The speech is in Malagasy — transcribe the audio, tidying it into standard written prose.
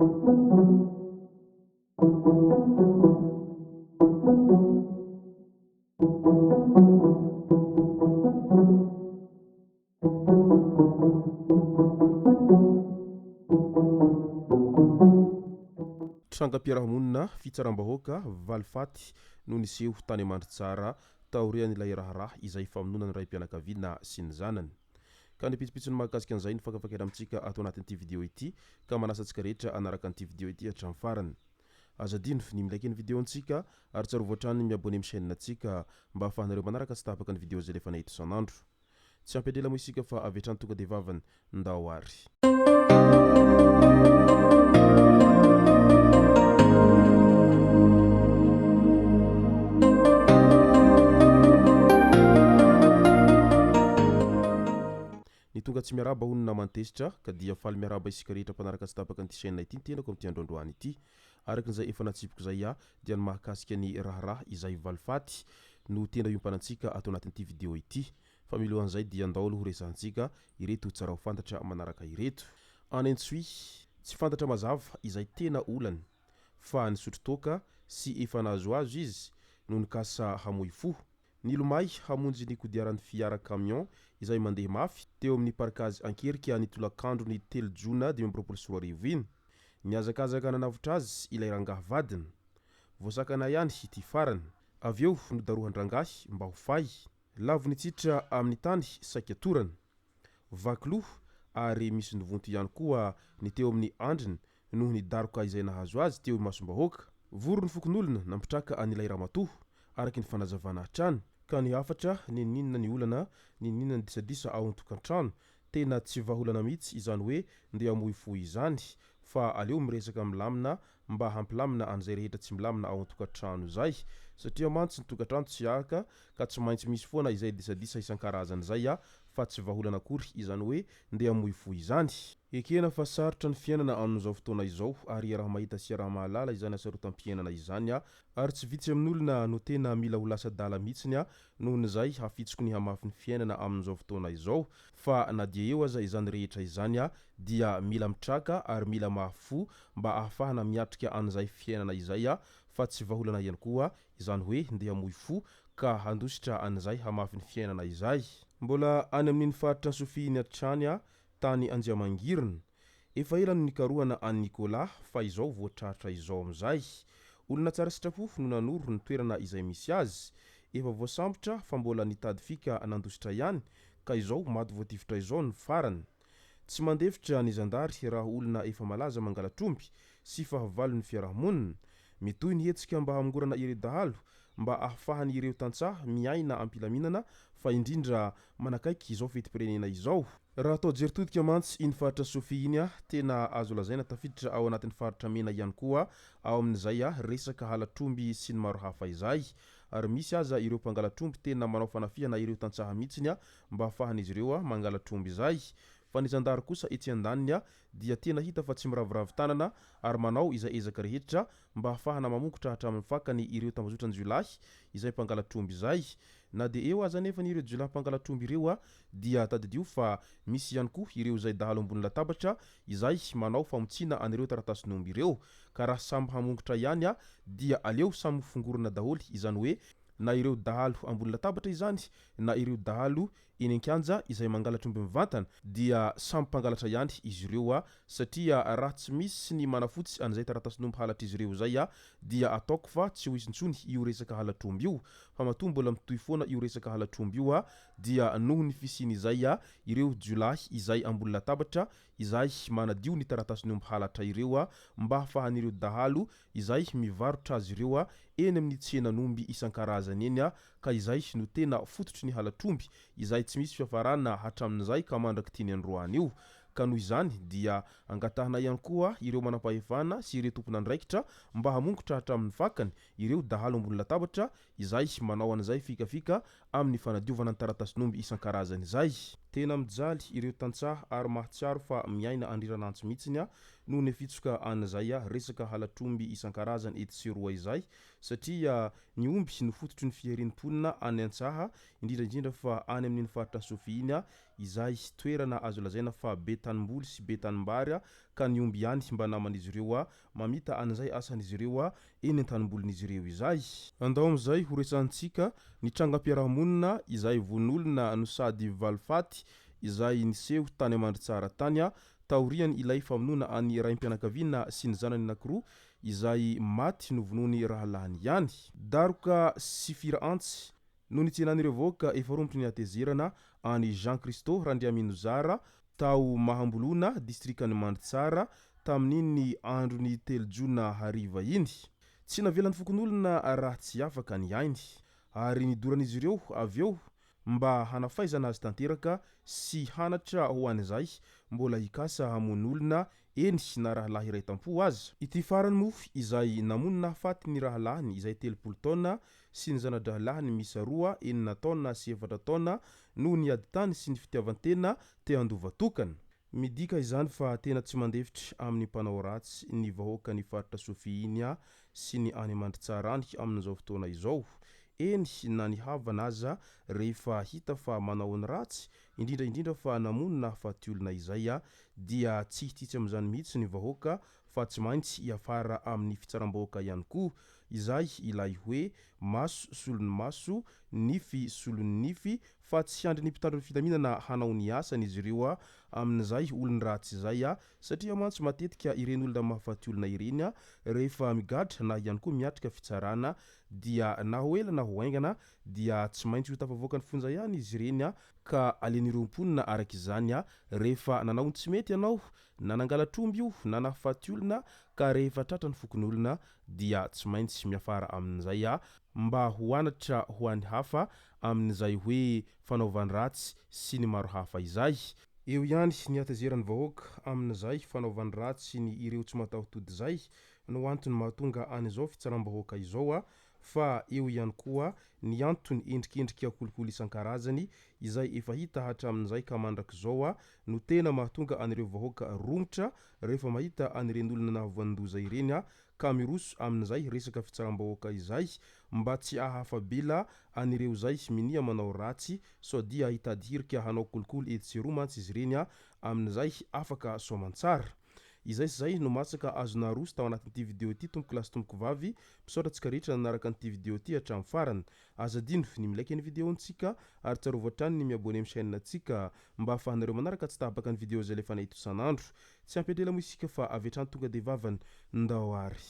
Trangam-piarahamonina fitsaram-bahoaka Valifaty no niseho tany Mandritsara taorian'ilay raharaha izay famonona ny raim-pianakaviana sy ny zanany. Ka ny pitsopitsony mahakasika an'izay ny fakafakera amintsika ato anatin'ity vidéo ity ka manasa antsika rehetra anaraka an'ity vidéo ity hatramin'ny farany. Aza dino ny milaiky ny vidéo antsika ary tsara voatrany miabone amin'ny chaîne antsika mba ahafahanareo manaraka sy tapaka ny vidéo izay lefa nahita isan'andro. Tsy ampidrela moa isika fa avy hatrany tonga dia vavany ndao ary. Tonga tsy miaraba hono namany Tezitra ka dia faly miaraba isika rehetra mpanaraka sy tapaka an'ity chaîne ity tenako amin'ity androandroany ity. Arakin'izay efa natsipiko izay dia ny mahakasika ny raharaha izay Valifaty no tena iompanantsika ato anatin'ity vidéo ity. Fa milohan'izay dia andao aloha resahantsika ireto tsara ho fantatra manaraka ireto. Anentsoi tsy fantatra mazava izay tena olany fa nisotro toaka sy efa nahazoazo izy no nikasa hamoy fo. Nilomay hamonjy ny kodiaran'ny fiara camion izay mandeha mafy teo amin'ny parkazy ankerika ny tolakandro ny 3 Jona 2024 iny. Niazakazaka nanavotra azy ilay rangahy vadiny. Voasakana ihany ity farany. Avy eo nodarohan-drangahy mba ho fay. Lavo nitsitra amin'ny tany sakatorany. Vakilo ary misy nivonto ihany koa ny teo amin'ny andriny noho ny daroka izay nahazo azy teo imasom-bahoaka. Voro ny Fokonolona nampitraka an'ilay ramatoa araky ny fanazavana hatrany. Ka ny hafatra ninina ny olana ninina ny disadisa ao an-tokantrano tena tsy vaholana mihitsy izany hoe ndeha hamoy fo izany fa aleo miresaka milamina mba hampilamina an'izay rehetra tsy milamina ao an-tokantrano zay satria mantsy ny tokantrano tsy araka ka tsy maintsy misy foana izay disadisa isan-karazany zay fa tsy vaholana akory izany hoe ndeha hamoy fo izany. Ekena fa sarotra ny fiainana amin'izao fotoana izao ary raha mahita sy raha mahalala izany asarotam-piainana izany ary tsy vitsy amin'olona no tena mila ho lasa dala mihitsiny noho n'izay hafitsoko ny hamafy ny fiainana amin'izao fotoana izao fa na dia eo aza izany rehetra izany dia mila mitraka ary mila mahafo mba ahafahana miatrika an'izay fiainana izay fa tsy vaholana ihany koa izany hoe ndeha hamoy fo ka handositra an'izay hamafy ny fiainana izay. Mbola any amin'iny faritra Sofiny hatrany tany Anjiamangiriny. Efa ela no nikarohana an'i Nicolas fa izao voatratra izao amizay. Olona tsara sitrapofo no nanoro ny toerana izay misy azy. Efa voasambotra fa mbola nitady fika nandositra ihany ka izao maty voatifitra izao ny farany. Tsy mandefitra ny zandary raha olona efa malaza mangalatromby sy fahavalon'ny fiarahamonina. Mitoy ny hetsika mba hamongorana ireo dahalo mba ahafahany ireo tantsaha miaina ampilaminana fa indrindra manakaiky izao fetim-pirenena izao. Raha atao jeritodika mantsy iny faritra Sofia iny tena azo lazaina tafiditra ao anatin'ny faritra mena ihany koa ao amin'izay resaka halatromby sy ny maro hafa izay. Ary misy aza ireo mpangalatromby tena manao fanafihana ireo tantsaha mihitsiny mba ahafahan'izy ireo mangalatromby izay. Fa ny zandary kosa etsy andaniny dia tena hita fa tsy miraviravy tanana ary manao izay ezaka rehetra mba ahafahana mamongotra hatramin'ny fakany ireo tambazotrany Jolahy izay mpangalatromby izay. Na dia eo aza nefa ireo Jolahy mpangalatromby ireo dia tadidio fa misy ihany koa ireo izay dahalo ambony latabatra izay manao famotsina anireo taratasin'omby ireo ka raha samby hamongotra ihany dia aleo samy fongorona daholy izany hoe na ireo dahalo ambony latabatra izany na ireo dahalo eny an-kianja izay mangalatromby mivantana dia samy mpangalatra ihany izy ireo satria raha tsy misy ny manafotsy an'izay taratasin'omby halatra izy ireo zay dia ataoko fa tsy ho isintsony io resaka halatromby io fa matoa mbola mitohy foana io resaka halatromby io dia noho ny fisiny izay ireo Jolahy izay ambony latabatra izay manadio ny taratasin'omby halatra ireo mba ahafahan'ireo dahalo izay mivarotra azy ireo eny amin'ny tsenan'omby isan-karazany eny ka izay no tena fototry ny halatromby izay tsy misy fiafarana hatramin'izay ka mandraky tiany androany io. Ka noho izany dia angatahana ihany koa ireo manam-pahefana sy ireo tompon'andraikitra mba hamongotra hatramin'ny fakany ireo dahalo ambony latabatra izay manao an'izay fikafika amin'ny fanadiovana ny taratasin'omby isan-karazany izay. Tena mijaly ireo tantsaha ary mahatsiaro fa miaina andriranantsy mihitsiny noho ny fitsoka an'izay resaka halatromby isan-karazany ety sy roa izay satria ny omby no fototry ny fiherinimponina any antsaha indrindraindrindra fa any amin'iny faritra Sofia iny izay toerana azo lazaina fa be tanimboly sy be tanimbary ka niomby ihany mba naman'izy ireo a mamita an'izay asan'izy ireo a eny an-tanimbolin'izy ireo izay. Andao am'izay ho resantsika ny trangam-piarahamonina izay von'olona no sady Valifaty izay niseho tany Amandritsara tany a taoriany ilay famonoana any raim-pianakaviana sy ny zanany anankiroa izay maty novonoany rahalahiny ihany. Daroka sifira antsy no nitsenan'ireo vahoaka efa rompotry ny atezerana any Jean Christo Randriaminozara tao Mahambolona distrikany Mandritsara tamin'iny androny 3 jona hariva iny. Tsy navelan'ny Fokonolona raha tsy afaka ny ainy ary nidoran'izy ireo aveo mba hanafaizana azy tanteraka sy hanatra ho an'izay mbola hikasa hamon'olona eny na rahalahy iray tampo aza. Ity farany moa izay namonina faty ny rahalahiny izay 30 taona sy ny zanadrahalahiny misy 2 enina taona sy 4 taona no niady tany sy ny fitiavan-tena te handovatokana. Midika izany fa tena tsy mandefitra amin'ny mpanao ratsy ny vahoaka ny faritra Sofia sy ny any Mandritsara any amin'izao fotoana izao. Eny na ny havana aza rehefa hita fa manao ny ratsy indrindra fa namonina faty olona izay dia tsy hititsy amin'izany mihitsy ny vahoaka fa tsy maintsy hiafara amin'ny fitsaram-bahoaka ihany koa izay ilay hoe maso solon'ny maso nify solon'ny nify fa tsy handry ny mpitandro ny fitaminana hanao ny asany izy ireo amin'izay olony ratsy izay satria mantsy matetika ireny olona mahafaty olona ireny rehefa migadra na ihany koa miatrika fitsarana dia na ho ela na ho aingana dia tsy maintsy ho tafavoaka ny fonja ihany izy ireny ka alen'iromponina arak'izany rehefa nanao ny tsy mety ianao na nangalatromby io na nahafaty olona ka rehefa tratra ny fokon'olona dia tsy maintsy miafara amin'izay mba ho anatra ho an'ny hafa amin'izay hoe fanaovany ratsy sy ny maro hafa izay. Eo ihany ny atazeran'ny vahoaka amin'izay fanaovany ratsy sy ny ireo tsy mataho-tody izay no antony mahatonga an'izao fitsaram-bahoaka izao fa eo ihany koa ny antony endrikendrika kolokolo isan-karazany izay efa hita hatramin'izay ka mandrak'izao no tena mahatonga an'ireo vahoaka romotra rehefa mahita an'ireny olona nahavoan-doza ireny ka miroso amin'izay resaka fitsaram-bahoaka izay mba tsy ahafabela an'ireo zay minia manao ratsy sao dia hitady hirika hanao kolokolo etseroa mantsy izy ireny amin'izay afaka soamantsara. Izay sy zay no masaka azona roso tao anatin'ity video ity tompoko lasy tompoko vavy misaotra antsika rehetra nanaraka an'ity video ity hatramin'ny farany. Azadino ny milaiky ny video antsika ary tsarovatrany ny miabone amin'ny chaîne antsika mba ahafahanareo manaraka tsy tahabaka ny video zay lefa nahito isan'andro. Tsy ampiatrela moa isika fa avy hatrany tonga de vavany ndao ary.